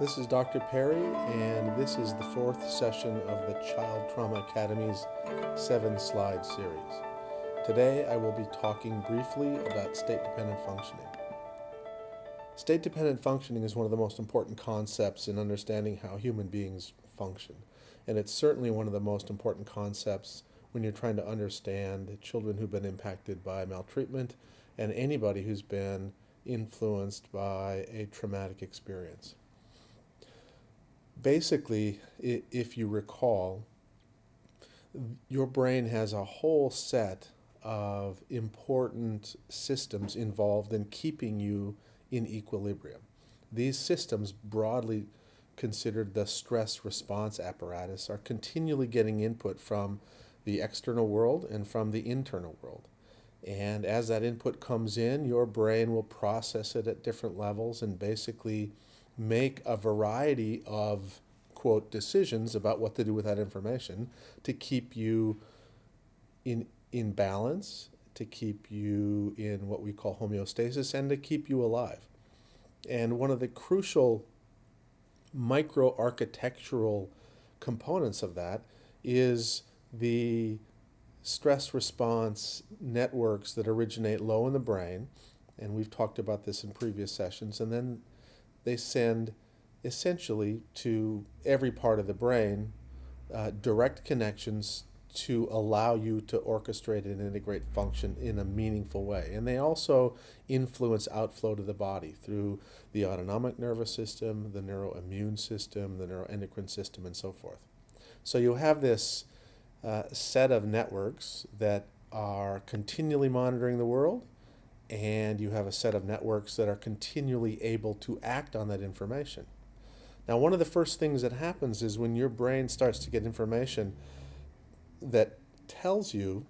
This is Dr. Perry, and this is the fourth session of the Child Trauma Academy's 7-slide series. Today I will be talking briefly about state-dependent functioning. State-dependent functioning is one of the most important concepts in understanding how human beings function, and it's certainly one of the most important concepts when you're trying to understand children who've been impacted by maltreatment and anybody who's been influenced by a traumatic experience. Basically, if you recall, your brain has a whole set of important systems involved in keeping you in equilibrium. These systems, broadly considered the stress response apparatus, are continually getting input from the external world and from the internal world. And as that input comes in, your brain will process it at different levels and basically make a variety of, quote, decisions about what to do with that information to keep you in balance, to keep you in what we call homeostasis, and to keep you alive. And one of the crucial microarchitectural components of that is the stress response networks that originate low in the brain, and we've talked about this in previous sessions, and then they send essentially to every part of the brain direct connections to allow you to orchestrate and integrate function in a meaningful way. And they also influence outflow to the body through the autonomic nervous system, the neuroimmune system, the neuroendocrine system, and so forth. So you have this set of networks that are continually monitoring the world, and you have a set of networks that are continually able to act on that information. Now, one of the first things that happens is when your brain starts to get information that tells you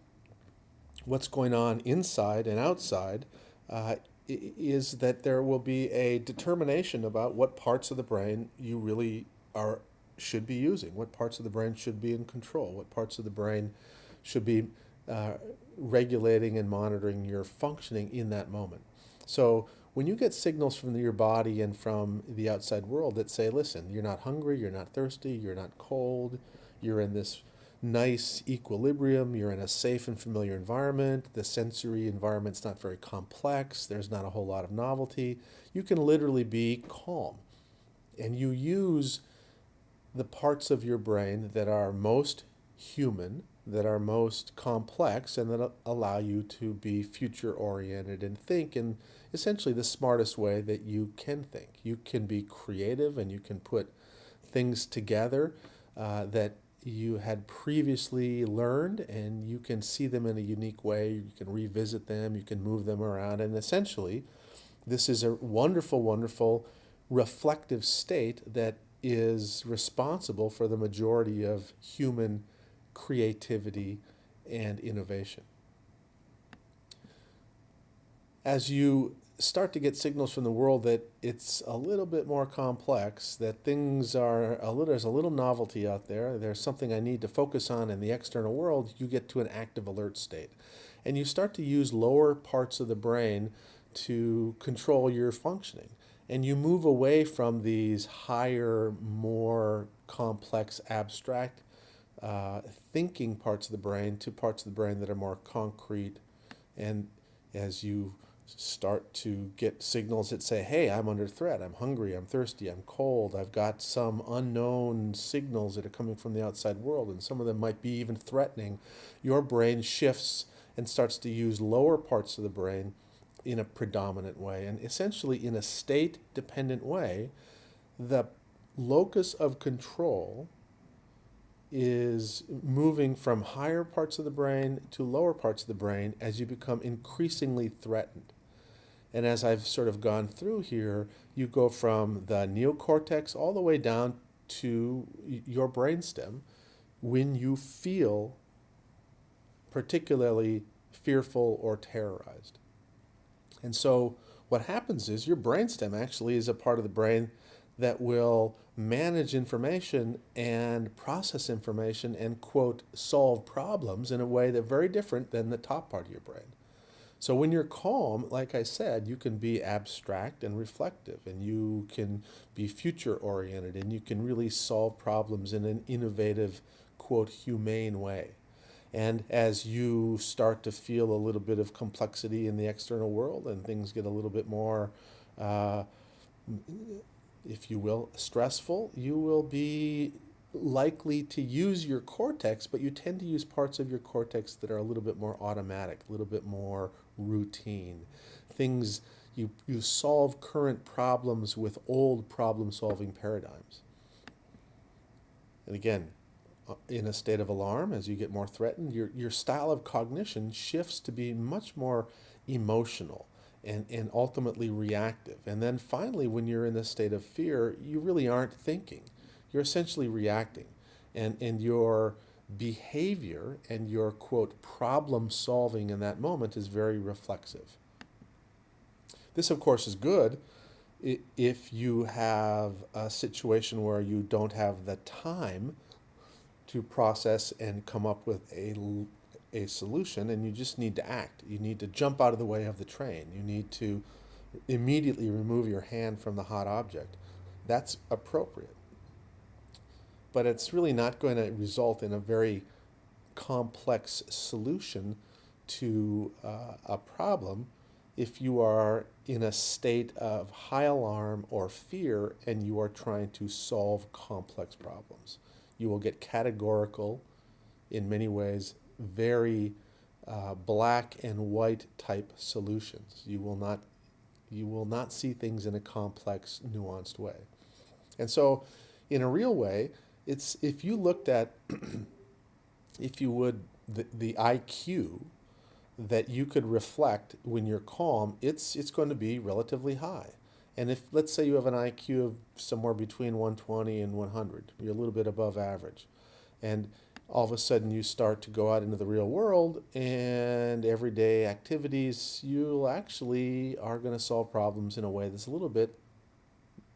what's going on inside and outside, is that there will be a determination about what parts of the brain you really should be using, what parts of the brain should be in control, what parts of the brain should be regulating and monitoring your functioning in that moment. So when you get signals from your body and from the outside world that say, listen, you're not hungry, you're not thirsty, you're not cold, you're in this nice equilibrium, you're in a safe and familiar environment, the sensory environment's not very complex, there's not a whole lot of novelty, you can literally be calm. And you use the parts of your brain that are most human, that are most complex, and that allow you to be future-oriented and think in essentially the smartest way that you can think. You can be creative and you can put things together that you had previously learned, and you can see them in a unique way. You can revisit them, you can move them around, and essentially this is a wonderful, wonderful reflective state that is responsible for the majority of human creativity and innovation. As you start to get signals from the world that it's a little bit more complex, that things are there's a little novelty out there, there's something I need to focus on in the external world, you get to an active alert state. And you start to use lower parts of the brain to control your functioning. And you move away from these higher, more complex, abstract thinking parts of the brain to parts of the brain that are more concrete. And as you start to get signals that say, hey, I'm under threat, I'm hungry, I'm thirsty, I'm cold, I've got some unknown signals that are coming from the outside world, and some of them might be even threatening, your brain shifts and starts to use lower parts of the brain in a predominant way. And essentially, in a state-dependent way, the locus of control is moving from higher parts of the brain to lower parts of the brain as you become increasingly threatened. And as I've sort of gone through here, you go from the neocortex all the way down to your brainstem when you feel particularly fearful or terrorized. And so what happens is your brainstem actually is a part of the brain that will manage information and process information and, quote, solve problems in a way that's very different than the top part of your brain. So when you're calm, like I said, you can be abstract and reflective, and you can be future oriented, and you can really solve problems in an innovative, quote, humane way. And as you start to feel a little bit of complexity in the external world and things get a little bit more, uh, if you will, stressful, you will be likely to use your cortex, but you tend to use parts of your cortex that are a little bit more automatic, a little bit more routine. Things you solve current problems with old problem solving paradigms. And again, in a state of alarm, as you get more threatened, your style of cognition shifts to be much more emotional and ultimately reactive. And then finally, when you're in a state of fear, you really aren't thinking. You're essentially reacting. And your behavior and your, quote, problem solving in that moment is very reflexive. This, of course, is good if you have a situation where you don't have the time to process and come up with a solution, and you just need to act. You need to jump out of the way of the train. You need to immediately remove your hand from the hot object. That's appropriate. But it's really not going to result in a very complex solution to a problem if you are in a state of high alarm or fear and you are trying to solve complex problems. You will get categorical, in many ways, very black and white type solutions. You will not see things in a complex, nuanced way. And so, in a real way, it's if you looked at, if you would, the IQ that you could reflect when you're calm, it's going to be relatively high. And if, let's say, you have an IQ of somewhere between 120 and 100, you're a little bit above average. And all of a sudden you start to go out into the real world and everyday activities, you actually are going to solve problems in a way that's a little bit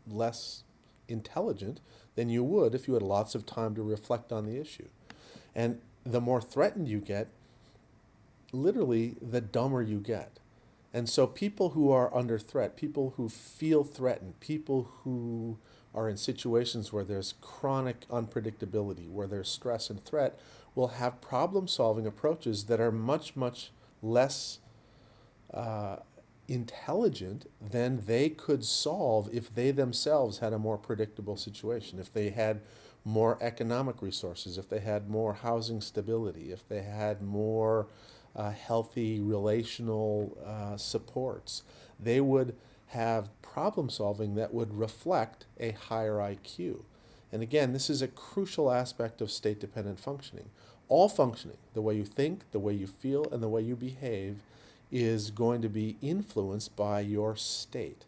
less intelligent than you would if you had lots of time to reflect on the issue. And the more threatened you get, literally, the dumber you get. And so people who are under threat, people who feel threatened, people who are in situations where there's chronic unpredictability, where there's stress and threat, will have problem-solving approaches that are much, much less intelligent than they could solve if they themselves had a more predictable situation, if they had more economic resources, if they had more housing stability, if they had more healthy relational supports. They would have problem solving that would reflect a higher IQ. And again, this is a crucial aspect of state-dependent functioning. All functioning, the way you think, the way you feel, and the way you behave, is going to be influenced by your state.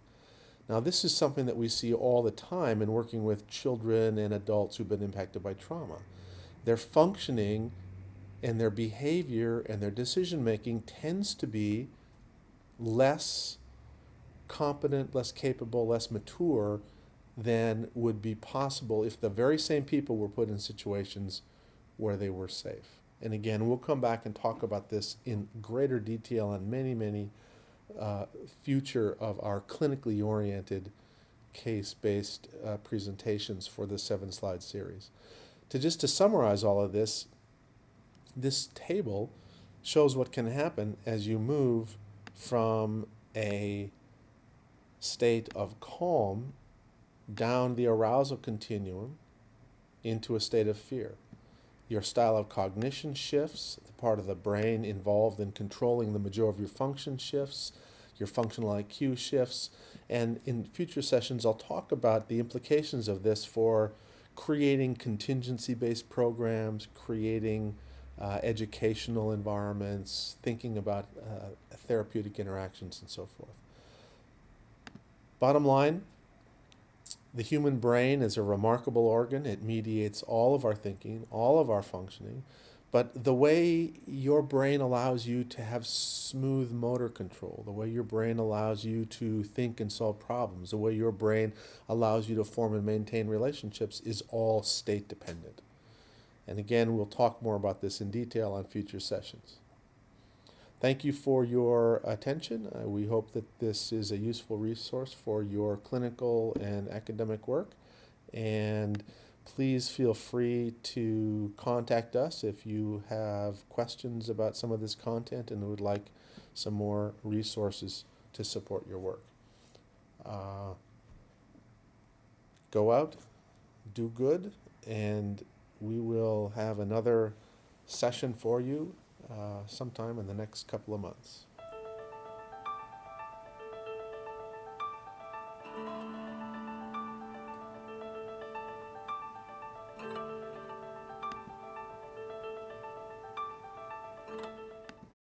Now, this is something that we see all the time in working with children and adults who've been impacted by trauma. Their functioning and their behavior and their decision making tends to be less competent, less capable, less mature than would be possible if the very same people were put in situations where they were safe. And again, we'll come back and talk about this in greater detail on many, many future of our clinically oriented case-based presentations for the 7-slide series. To summarize all of this, this table shows what can happen as you move from a state of calm down the arousal continuum into a state of fear. Your style of cognition shifts, the part of the brain involved in controlling the majority of your function shifts, your functional IQ shifts, and in future sessions I'll talk about the implications of this for creating contingency-based programs, creating educational environments, thinking about therapeutic interactions, and so forth. Bottom line, the human brain is a remarkable organ. It mediates all of our thinking, all of our functioning. But the way your brain allows you to have smooth motor control, the way your brain allows you to think and solve problems, the way your brain allows you to form and maintain relationships is all state dependent. And again, we'll talk more about this in detail on future sessions. Thank you for your attention. We hope that this is a useful resource for your clinical and academic work. And please feel free to contact us if you have questions about some of this content and would like some more resources to support your work. Go out, do good, and we will have another session for you sometime in the next couple of months.